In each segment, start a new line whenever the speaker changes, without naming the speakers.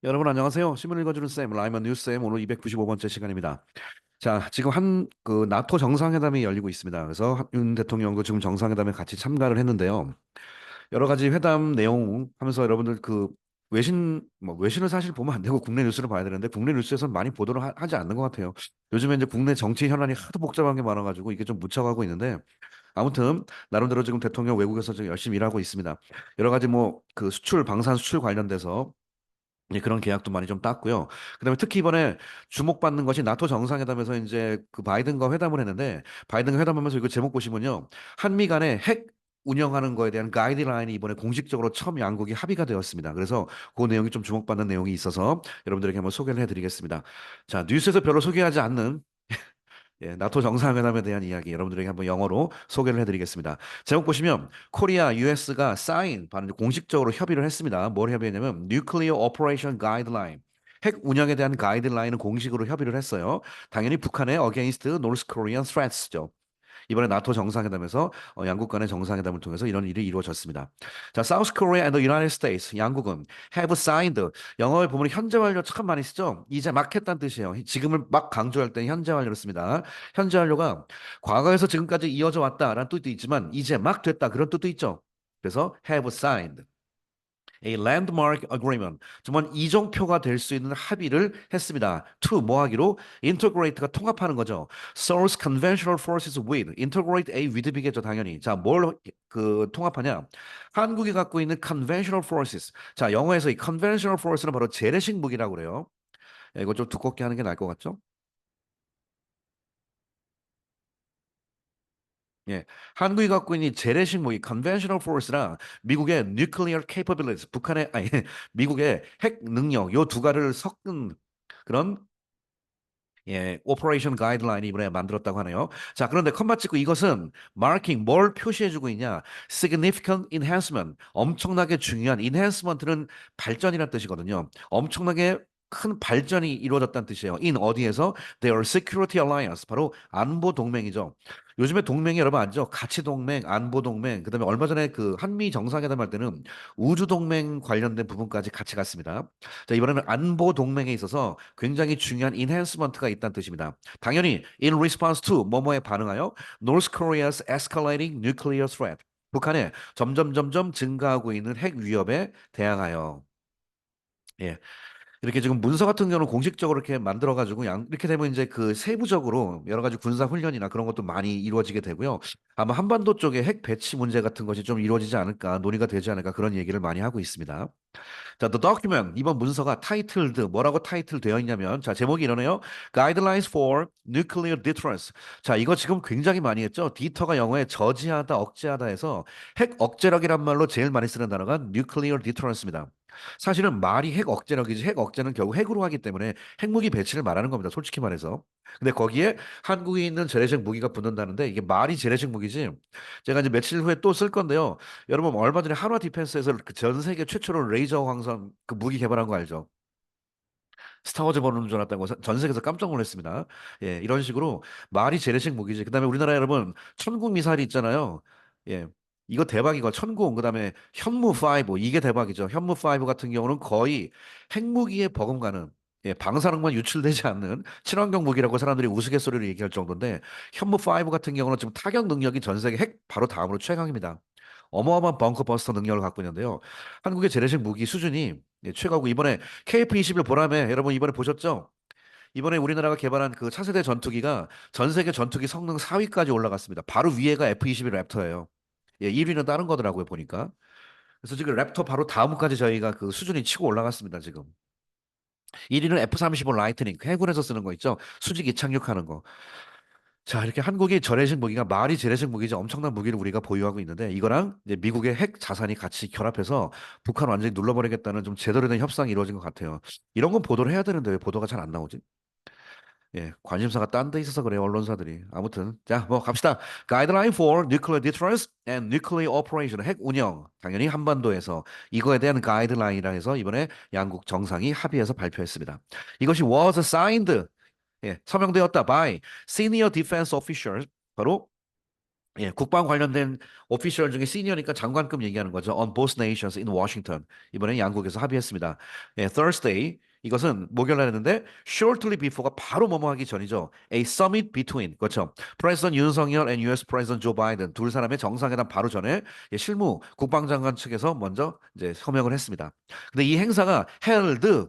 여러분 안녕하세요. 신문 읽어주는 쌤, 라이먼 뉴스쌤 오늘 295번째 시간입니다. 자, 지금 나토 정상회담이 열리고 있습니다. 그래서 윤 대통령도 지금 정상회담에 같이 참가를 했는데요. 여러 가지 회담 내용 하면서 여러분들 외신을 사실 보면 안 되고 국내 뉴스를 봐야 되는데 국내 뉴스에서는 많이 보도를 하지 않는 것 같아요. 요즘에 이제 국내 정치 현안이 하도 복잡한 게 많아가지고 이게 좀 묻혀가고 있는데 아무튼 나름대로 지금 대통령 외국에서 지금 열심히 일하고 있습니다. 여러 가지 방산 수출 관련돼서 그런 계약도 많이 좀 땄고요. 그다음에 특히 이번에 주목받는 것이 나토 정상회담에서 이제 그 바이든과 회담을 했는데 바이든과 회담하면서 이거 제목 보시면요. 한미 간의 핵 운영하는 거에 대한 가이드라인이 이번에 공식적으로 처음 양국이 합의가 되었습니다. 그래서 그 내용이 좀 주목받는 내용이 있어서 여러분들에게 한번 소개를 해드리겠습니다. 자, 뉴스에서 별로 소개하지 않는 나토 정상회담에 대한 이야기 여러분들에게 한번 영어로 소개를 해드리겠습니다. 제목 보시면 코리아, US가 바로 공식적으로 협의를 했습니다. 뭘 협의했냐면 Nuclear Operation Guideline. 핵 운영에 대한 가이드라인은 공식으로 협의를 했어요. 당연히 북한의 Against North Korean Threats죠. 이번에 나토 정상회담에서 양국 간의 정상회담을 통해서 이런 일이 이루어졌습니다. 자, South Korea and the United States 양국은 have signed 영어에 보면 현재 완료 참 많이 쓰죠. 이제 막 했다는 뜻이에요. 지금을 막 강조할 때는 현재 완료를 씁니다. 현재 완료가 과거에서 지금까지 이어져 왔다라는 뜻도 있지만 이제 막 됐다 그런 뜻도 있죠. 그래서 have signed. A landmark agreement. 정말 이정표가 될 수 있는 합의를 했습니다. To 뭐 하기로? Integrate가 통합하는 거죠. Source conventional forces with. Integrate A with B겠죠, 당연히. 자, 뭘 통합하냐? 한국이 갖고 있는 conventional forces. 자, 영어에서 이 conventional force는 바로 재래식 무기라고 그래요. 이거 좀 두껍게 하는 게 나을 것 같죠? 예, 한국이 갖고 있는 이 재래식 무기 conventional force랑 미국의 nuclear capabilities, 북한의 아니 미국의 핵 능력 요 두 가지를 섞은 그런 오퍼레이션 가이드라인이 이번에 만들었다고 하네요. 자, 그런데 컴마 찍고 이것은 마킹 뭘 표시해주고 있냐? significant enhancement 엄청나게 중요한 enhancement는 발전이라는 뜻이거든요. 엄청나게 큰 발전이 이루어졌다는 뜻이에요. in 어디에서? Their security alliance 바로 안보 동맹이죠. 요즘에 동맹이 여러분 알죠? 가치 동맹, 안보 동맹, 그다음에 얼마 전에 그 한미 정상회담 할 때는 우주 동맹 관련된 부분까지 같이 갔습니다. 자, 이번에는 안보 동맹에 있어서 굉장히 중요한 인핸스먼트가 있다는 뜻입니다. 당연히 in response to 뭐뭐에 반응하여 North Korea's escalating nuclear threat. 북한의 점점 증가하고 있는 핵 위협에 대항하여. 예. 이렇게 지금 문서 같은 경우는 공식적으로 이렇게 만들어가지고 이렇게 되면 이제 그 세부적으로 여러 가지 군사 훈련이나 그런 것도 많이 이루어지게 되고요. 아마 한반도 쪽에 핵 배치 문제 같은 것이 좀 이루어지지 않을까, 논의가 되지 않을까 그런 얘기를 많이 하고 있습니다. 자, The document 이번 문서가 타이틀드 뭐라고 타이틀 되어 있냐면 자, 제목이 이러네요. Guidelines for Nuclear Deterrence. 자, 이거 지금 굉장히 많이 했죠. 디터가 영어에 저지하다, 억제하다 해서 핵 억제력이란 말로 제일 많이 쓰는 단어가 Nuclear Deterrence입니다. 사실은 말이 핵 억제력이지 핵 억제는 결국 핵으로 하기 때문에 핵무기 배치를 말하는 겁니다. 솔직히 말해서. 근데 거기에 한국에 있는 재래식 무기가 붙는다는데 이게 말이 재래식 무기지. 제가 이제 며칠 후에 또 쓸 건데요. 여러분 얼마 전에 한화 디펜스에서 그전 세계 최초로 레이저 광선 그 무기 개발한 거 알죠? 스타워즈 보는 줄 알았다고 전 세계에서 깜짝 놀랐습니다. 예, 이런 식으로 말이 재래식 무기지. 그다음에 우리나라 여러분 천궁 미사일이 있잖아요. 예. 이거 대박이고 천궁 그다음에 현무 5 이게 대박이죠. 현무 5 같은 경우는 거의 핵무기에 버금가는 방사능만 유출되지 않는 친환경 무기라고 사람들이 우스갯소리로 얘기할 정도인데 현무 5 같은 경우는 지금 타격 능력이 전 세계 핵 바로 다음으로 최강입니다. 어마어마한 벙커버스터 능력을 갖고 있는데요. 한국의 재래식 무기 수준이 최고고 이번에 KF-21 보람에 여러분 이번에 보셨죠? 이번에 우리나라가 개발한 그 차세대 전투기가 전 세계 전투기 성능 4위까지 올라갔습니다. 바로 위에가 F-21 랩터예요. 예, 1위는 다른 거더라고요, 보니까. 그래서 지금 랩터 바로 다음까지 저희가 그 수준이 치고 올라갔습니다, 지금. 1위는 F-35 라이트닝, 해군에서 쓰는 거 있죠? 수직이 착륙하는 거. 자, 이렇게 한국이 재래식 무기가 말이 재래식 무기지 엄청난 무기를 우리가 보유하고 있는데 이거랑 이제 미국의 핵 자산이 같이 결합해서 북한 완전히 눌러버리겠다는 좀 제대로 된 협상이 이루어진 것 같아요. 이런 건 보도를 해야 되는데 왜 보도가 잘 안 나오지? 예, 관심사가 딴 데 있어서 그래요, 언론사들이. 아무튼 자, 뭐 갑시다. Guideline for Nuclear Deterrence and Nuclear Operation 핵 운영. 당연히 한반도에서 이거에 대한 가이드라인이라 해서 이번에 양국 정상이 합의해서 발표했습니다. 이것이 was signed 서명되었다 by senior defense officials 바로 예, 국방 관련된 오피셜 중에 시니어니까 장관급 얘기하는 거죠. On both nations in Washington. 이번에 양국에서 합의했습니다. 예, Thursday. 이것은 목요일 날 했는데 shortly before가 바로 뭐뭐 하기 전이죠. A summit between. 그렇죠. President 윤석열 and US President Joe Biden 두 사람의 정상회담 바로 전에 예, 실무 국방장관 측에서 먼저 이제 서명을 했습니다. 근데 이 행사가 held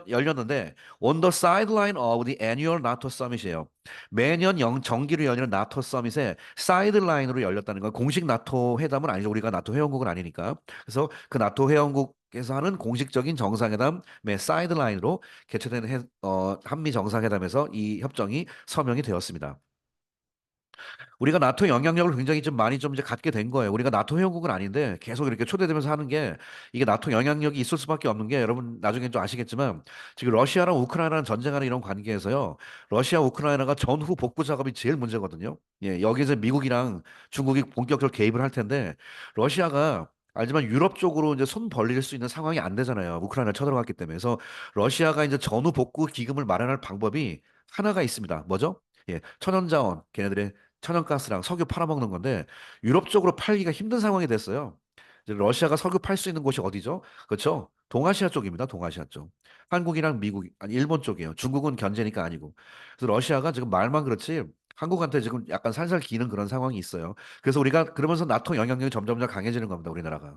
열렸는데 on the sideline of the annual NATO summit이에요. 매년 정기로 열리는 나토 서밋에 사이드라인으로 열렸다는 건 공식 나토 회담은 아니죠. 우리가 나토 회원국은 아니니까. 그래서 그 나토 회원국에서 하는 공식적인 정상회담의 사이드라인으로 개최된 한미 정상회담에서 이 협정이 서명이 되었습니다. 우리가 나토 영향력을 굉장히 좀 많이 좀 이제 갖게 된 거예요. 우리가 나토 회원국은 아닌데 계속 이렇게 초대되면서 하는 게 이게 나토 영향력이 있을 수밖에 없는 게 여러분 나중에 좀 아시겠지만 지금 러시아랑 우크라이나랑 전쟁하는 이런 관계에서요. 러시아 우크라이나가 전후 복구 작업이 제일 문제거든요. 예, 여기서 미국이랑 중국이 본격적으로 개입을 할 텐데 러시아가 알지만 유럽 쪽으로 이제 손 벌릴 수 있는 상황이 안 되잖아요. 우크라이나 쳐들어갔기 때문에. 그래서 러시아가 이제 전후 복구 기금을 마련할 방법이 하나가 있습니다. 뭐죠? 예, 천연자원, 걔네들의 천연가스랑 석유 팔아먹는 건데 유럽 쪽으로 팔기가 힘든 상황이 됐어요. 이제 러시아가 석유 팔 수 있는 곳이 어디죠? 그렇죠? 동아시아 쪽입니다. 동아시아 쪽. 한국이랑 미국, 아니 일본 쪽이에요. 중국은 견제니까 아니고. 그래서 러시아가 지금 말만 그렇지 한국한테 지금 약간 살살 기는 그런 상황이 있어요. 그래서 우리가 그러면서 나토 영향력이 점점점 강해지는 겁니다. 우리나라가.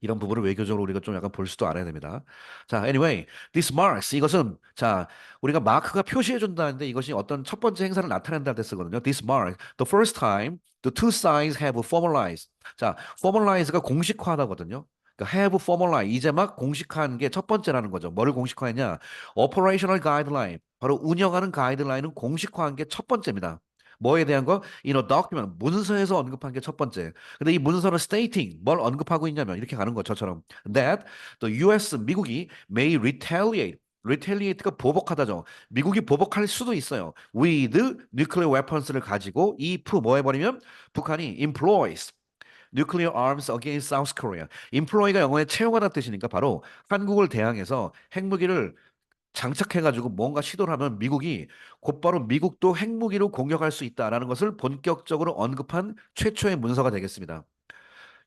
이런 부분을 외교적으로 우리가 좀 약간 볼 수도 알아야 됩니다. 자, anyway, this marks 이것은 자 우리가 마크가 표시해 준다는데 이것이 어떤 첫 번째 행사를 나타낸다 때 쓰거든요. This marks the first time the two sides have formalized. 자, formalize가 공식화하다거든요. 그러니까 have formalized 이제 막 공식화한 게 첫 번째라는 거죠. 뭐를 공식화했냐? Operational guideline 바로 운영하는 가이드라인은 공식화한 게 첫 번째입니다. 뭐에 대한 거? In a document, 문서에서 언급한 게 첫 번째. 근데 이 문서는 stating, 뭘 언급하고 있냐면 이렇게 가는 거 저처럼 that the US, 미국이 may retaliate. retaliate가 보복하다죠. 미국이 보복할 수도 있어요. with nuclear weapons를 가지고 if 뭐 해버리면 북한이 employs nuclear arms against South Korea. employ가 영어에 채용하다는 뜻이니까 바로 한국을 대항해서 핵무기를 장착해가지고 뭔가 시도를 하면 미국이 곧바로 미국도 핵무기로 공격할 수 있다라는 것을 본격적으로 언급한 최초의 문서가 되겠습니다.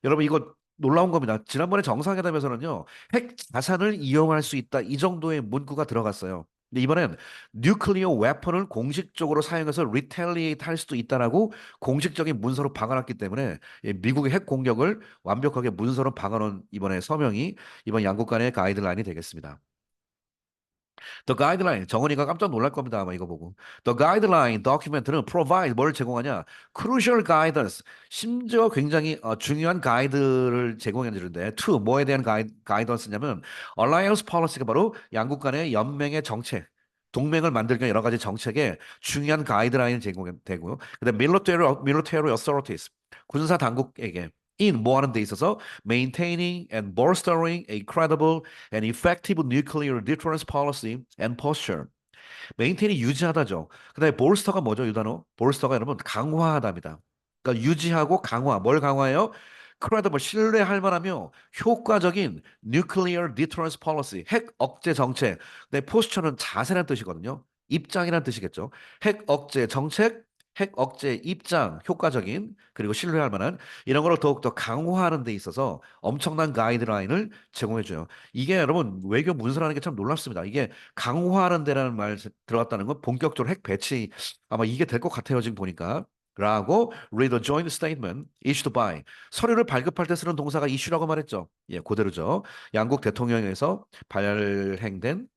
여러분 이거 놀라운 겁니다. 지난번에 정상회담에서는요, 핵 자산을 이용할 수 있다 이 정도의 문구가 들어갔어요. 근데 이번엔 뉴클리어 웨폰을 공식적으로 사용해서 리텔리에이트 할 수도 있다라고 공식적인 문서로 박아놨기 때문에 예, 미국의 핵 공격을 완벽하게 문서로 박아놓은 이번에 서명이 이번 양국 간의 가이드라인이 되겠습니다. The guideline 정은이가 깜짝 놀랄 겁니다. 아마 이거 보고. The guideline document는 provide 뭘 제공하냐? Crucial guidance 심지어 굉장히 중요한 가이드를 제공해 주는데 to 뭐에 대한 가이던스냐면 alliance policy가 바로 양국 간의 연맹의 정책 동맹을 만들기 위한 여러 가지 정책에 중요한 가이드라인을 제공되고요. 그다음 military authorities 군사 당국에게 in 뭐 하는 데 있어서 maintaining and bolstering a credible and effective nuclear deterrence policy and posture. 메인테인이 유지하다죠. 그다음에 볼스터가 뭐죠, 이 단어? 볼스터가 여러분 강화하다입니다. 그러니까 유지하고 강화. 뭘 강화해요? credible 신뢰할 만하며 효과적인 nuclear deterrence policy 핵 억제 정책. 내 포스처는 자세란 뜻이거든요. 입장이란 뜻이겠죠. 핵 억제 정책, 핵 억제 입장 효과적인 그리고 신뢰할 만한 이런 거를 더욱더 강화하는 데 있어서 엄청난 가이드라인을 제공해 줘요. 이게 여러분 외교 문서라는 게 참 놀랍습니다. 이게 강화하는 데라는 말 들어갔다는 건 본격적으로 핵 배치 아마 이게 될 것 같아요. 지금 보니까. 라고 read a joint statement issued by 서류를 발급할 때 쓰는 동사가 issue라고 말했죠. 예, 그대로죠. 양국 대통령에서 발행된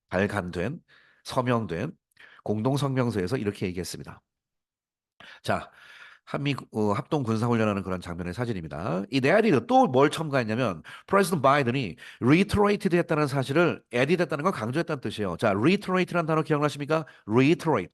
발간된 서명된 공동 성명서에서 이렇게 얘기했습니다. 자, 한미 합동 군사훈련하는 그런 장면의 사진입니다. 이 에디드 또뭘 첨가했냐면 프레지던트 바이든이 reiterated 했다는 사실을 에디드 했다는 걸 강조했다는 뜻이에요. 자, reiterate라는 단어 기억나십니까? reiterate.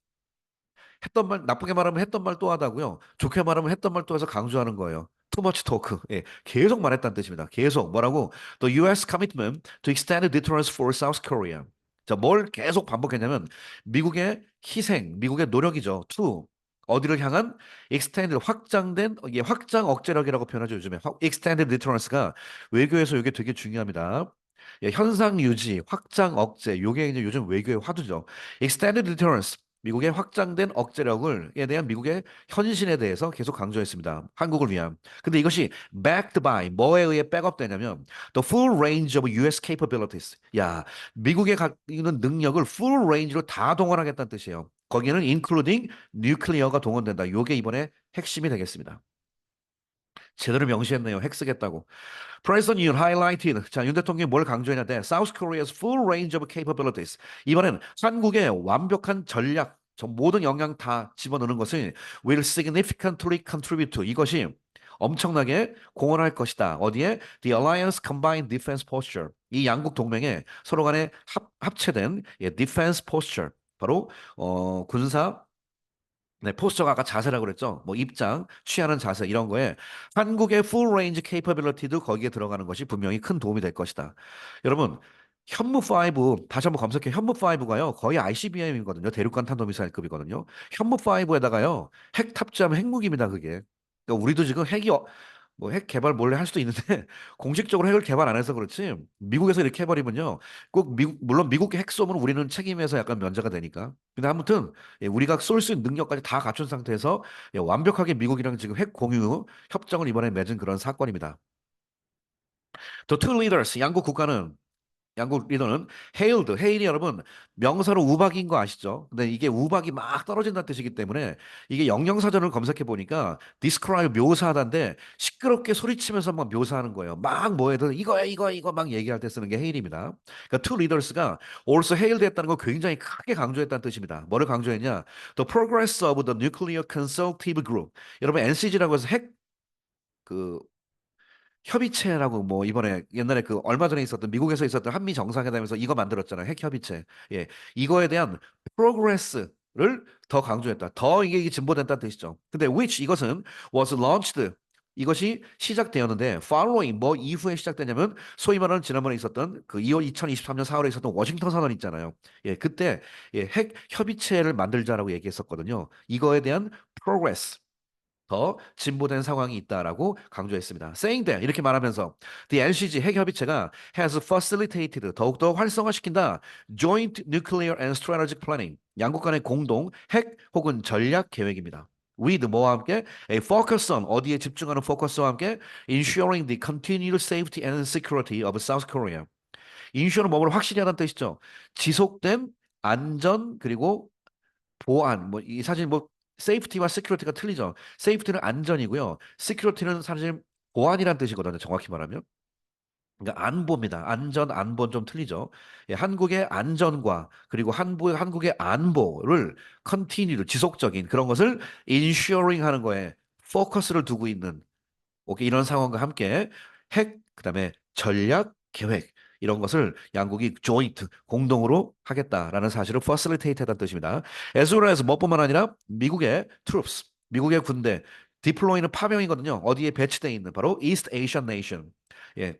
했던 말 나쁘게 말하면 했던 말 또 하다고요. 좋게 말하면 했던 말 또 해서 강조하는 거예요. Too much talk. 예, 계속 말했다는 뜻입니다. 계속 뭐라고? The U.S. commitment to extend deterrence for South Korea. 자, 뭘 계속 반복했냐면 미국의 희생, 미국의 노력이죠. To 어디를 향한 extended 확장된 이게 확장 억제력이라고 표현하죠 요즘에 extended deterrence가 외교에서 이게 되게 중요합니다. 예, 현상 유지, 확장 억제, 요게 이제 요즘 외교의 화두죠. extended deterrence 미국의 확장된 억제력을에 대한 미국의 헌신에 대해서 계속 강조했습니다. 한국을 위한. 근데 이것이 backed by 뭐에 의해 백업되냐면 the full range of US capabilities. 야, 미국의 갖고 있는 능력을 full range로 다 동원하겠다는 뜻이에요. 거기에는 including nuclear가 동원된다. 요게 이번에 핵심이 되겠습니다. 제대로 명시했네요. 핵 쓰겠다고. President Yoon highlighted. 자, 윤 대통령이 뭘 강조했냐데 South Korea's full range of capabilities. 이번엔 한국의 완벽한 전략, 모든 역량 다 집어넣는 것을 will significantly contribute to. 이것이 엄청나게 공헌할 것이다. 어디에? The Alliance Combined Defense Posture. 이 양국 동맹에 서로 간에 합체된 예, defense posture. 바로 군사 네, 포스처가 아까 자세라고 그랬죠. 뭐 입장, 취하는 자세 이런 거에 한국의 full range capability도 거기에 들어가는 것이 분명히 큰 도움이 될 것이다. 여러분, 현무5 다시 한번 검색해. 현무5가요. 거의 ICBM이거든요. 대륙간 탄도미사일급이거든요. 현무5에다가요. 핵 탑재하면 핵무기입니다, 그게. 그러니까 우리도 지금 뭐 핵 개발 몰래 할 수도 있는데 공식적으로 핵을 개발 안 해서 그렇지 미국에서 이렇게 해버리면요 꼭 미국 물론 미국의 핵 쏘면 우리는 책임에서 약간 면제가 되니까 근데 아무튼 예, 우리가 쏠 수 있는 능력까지 다 갖춘 상태에서 예, 완벽하게 미국이랑 지금 핵 공유 협정을 이번에 맺은 그런 사건입니다. The two leaders 양국 국가는 양국 리더는 헤일이 여러분 명사로 우박인 거 아시죠? 근데 이게 우박이 막 떨어진다는 뜻이기 때문에 이게 영영사전을 검색해 보니까 describe 묘사하다인데 시끄럽게 소리치면서 막 묘사하는 거예요. 막 뭐해도 이거야 이거 막 얘기할 때 쓰는 게 헤일입니다. 그러니까 two leaders가 also hailed 했다는 걸 굉장히 크게 강조했다는 뜻입니다. 뭐를 강조했냐? The progress of the nuclear consultative group. 여러분 NCG라고 해서 핵그 협의체라고 뭐 이번에 옛날에 그 얼마 전에 있었던 미국에서 있었던 한미 정상회담에서 이거 만들었잖아요. 핵 협의체. 예. 이거에 대한 프로그레스를 더 강조했다. 더 이게 진보된다는 뜻이죠. 근데 which 이것은 was launched 이것이 시작되었는데 following 뭐 이후에 시작되냐면 소위 말하는 지난번에 있었던 그 2월 2023년 4월에 있었던 워싱턴 선언 있잖아요. 예, 그때 예, 핵 협의체를 만들자라고 얘기했었거든요. 이거에 대한 progress 더 진보된 상황이 있다라고 강조했습니다. Saying that 이렇게 말하면서 the NCG 핵협의체가 has facilitated 더욱더 활성화시킨다 joint nuclear and strategic planning 양국 간의 공동 핵 혹은 전략 계획입니다. With 뭐와 함께 a focus on 어디에 집중하는 포커스와 함께 ensuring the continued safety and security of South Korea. ensure는 뭐를 확실히 하다는 뜻이죠. 지속된 안전 그리고 보안 뭐 이 사실 뭐 세이프티와 시큐리티가 틀리죠. 세이프티는 안전이고요. 시큐리티는 사실 보안이란 뜻이거든요. 정확히 말하면. 그러니까 안보입니다. 안전, 안보는 좀 틀리죠. 예, 한국의 안전과 그리고 한국의 안보를 컨티뉴 지속적인 그런 것을 인슈어링 하는 거에 포커스를 두고 있는 오케이, 이런 상황과 함께 핵, 그다음에 전략 계획 이런 것을 양국이 조인트 공동으로 하겠다라는 사실을 facilitate 했다는 뜻입니다. as well as 뭐뿐만 아니라 미국의 troops, 미국의 군대, deploy는 파병이거든요. 어디에 배치되어 있는 바로 East Asian nation. 예,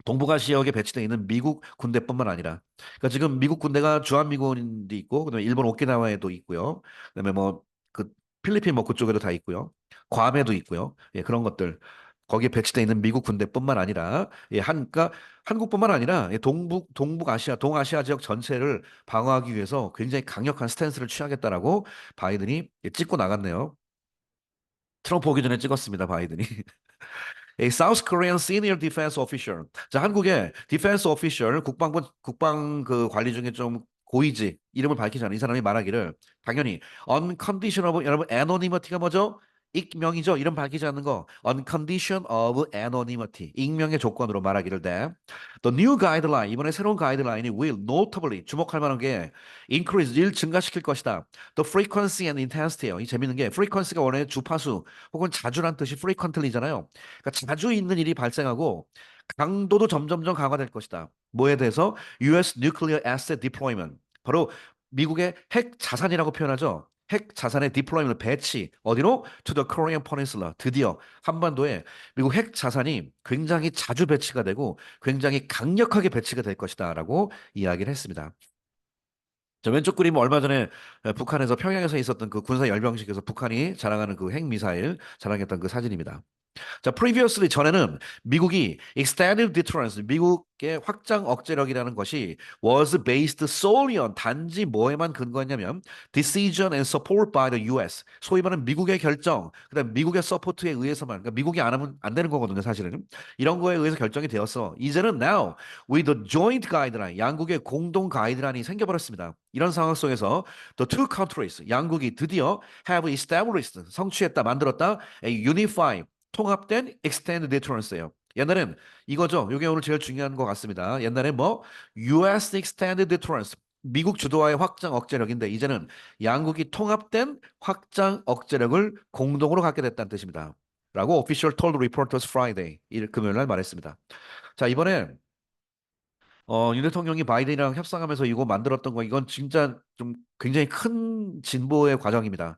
동북아 지역에 배치되어 있는 미국 군대뿐만 아니라, 그러니까 지금 미국 군대가 주한미군도 있고, 그다음에 일본 오키나와에도 있고요, 그다음에 뭐 그 필리핀 뭐 그쪽에도 다 있고요, 괌에도 있고요, 예, 그런 것들 거기에 배치되어 있는 미국 군대뿐만 아니라, 예, 그러니까 한국뿐만 아니라 예, 동북아시아, 동아시아 지역 전체를 방어하기 위해서 굉장히 강력한 스탠스를 취하겠다라고 바이든이 예, 찍고 나갔네요. 트럼프 오기 전에 찍었습니다, 바이든이. A South Korean senior defense official. 자, 한국의 defense official 국방 그 관리 중에 좀 고위직 이름을 밝히지 않은 이 사람이 말하기를 당연히 unconditional 여러분 anonymity가 뭐죠? 익명이죠. 이름 밝히지 않는 거. On condition of anonymity. 익명의 조건으로 말하기를 돼. The new guideline 이번에 새로운 가이드라인이 will notably 주목할 만한 게 increase 일 증가시킬 것이다. The frequency and intensity예요. 이 재밌는 게 frequency가 원래 주파수 혹은 자주란 뜻이 frequently잖아요. 그러니까 자주 있는 일이 발생하고 강도도 점점점 강화될 것이다. 뭐에 대해서? US Nuclear Asset Deployment. 바로 미국의 핵 자산이라고 표현하죠. 핵 자산의 디플로이먼트 배치 어디로? To the Korean Peninsula. 드디어 한반도에 미국 핵 자산이 굉장히 자주 배치가 되고 굉장히 강력하게 배치가 될 것이다라고 이야기를 했습니다. 저 왼쪽 그림은 얼마 전에 북한에서 평양에서 있었던 그 군사 열병식에서 북한이 자랑하는 그 핵미사일 자랑했던 그 사진입니다. 자, previously 전에는 미국이 extended deterrence, 미국의 확장 억제력이라는 것이 was based solely on 단지 뭐에만 근거했냐면 decision and support by the US. 소위 말하는 미국의 결정, 그다음 미국의 서포트에 의해서만, 그러니까 미국이 안 하면 안 되는 거거든요, 사실은. 이런 거에 의해서 결정이 되었어. 이제는 now with the joint guideline, 양국의 공동 가이드라인이 생겨버렸습니다. 이런 상황 속에서 the two countries, 양국이 드디어 have established, 성취했다, 만들었다, a unified 통합된 extended deterrence예요. 옛날엔 이거죠. 이게 오늘 제일 중요한 것 같습니다. 옛날에 뭐 US extended deterrence, 미국 주도하의 확장 억제력인데 이제는 양국이 통합된 확장 억제력을 공동으로 갖게 됐다는 뜻입니다. 라고 official told reporters Friday 일 금요일 날 말했습니다. 자, 이번에 윤 대통령이 바이든이랑 협상하면서 이거 만들었던 거 이건 진짜 좀 굉장히 큰 진보의 과정입니다.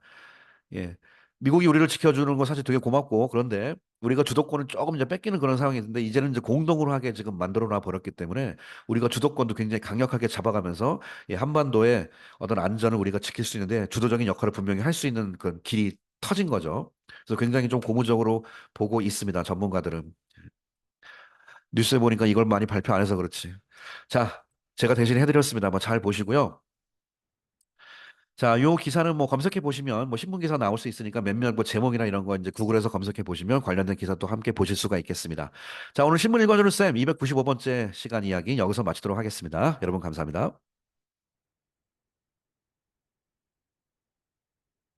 예. 미국이 우리를 지켜주는 건 사실 되게 고맙고, 그런데 우리가 주도권을 조금 이제 뺏기는 그런 상황이 있는데, 이제는 이제 공동으로 하게 지금 만들어 놔 버렸기 때문에, 우리가 주도권도 굉장히 강력하게 잡아가면서, 예, 한반도의 어떤 안전을 우리가 지킬 수 있는데, 주도적인 역할을 분명히 할 수 있는 그 길이 터진 거죠. 그래서 굉장히 좀 고무적으로 보고 있습니다. 전문가들은. 뉴스에 보니까 이걸 많이 발표 안 해서 그렇지. 자, 제가 대신 해드렸습니다. 뭐 잘 보시고요. 자, 요 기사는 뭐 검색해 보시면 뭐 신문 기사 나올 수 있으니까 몇몇 뭐 제목이나 이런 거 이제 구글에서 검색해 보시면 관련된 기사 또 함께 보실 수가 있겠습니다. 자, 오늘 신문 읽어주는 쌤 295번째 시간 이야기 여기서 마치도록 하겠습니다. 여러분 감사합니다.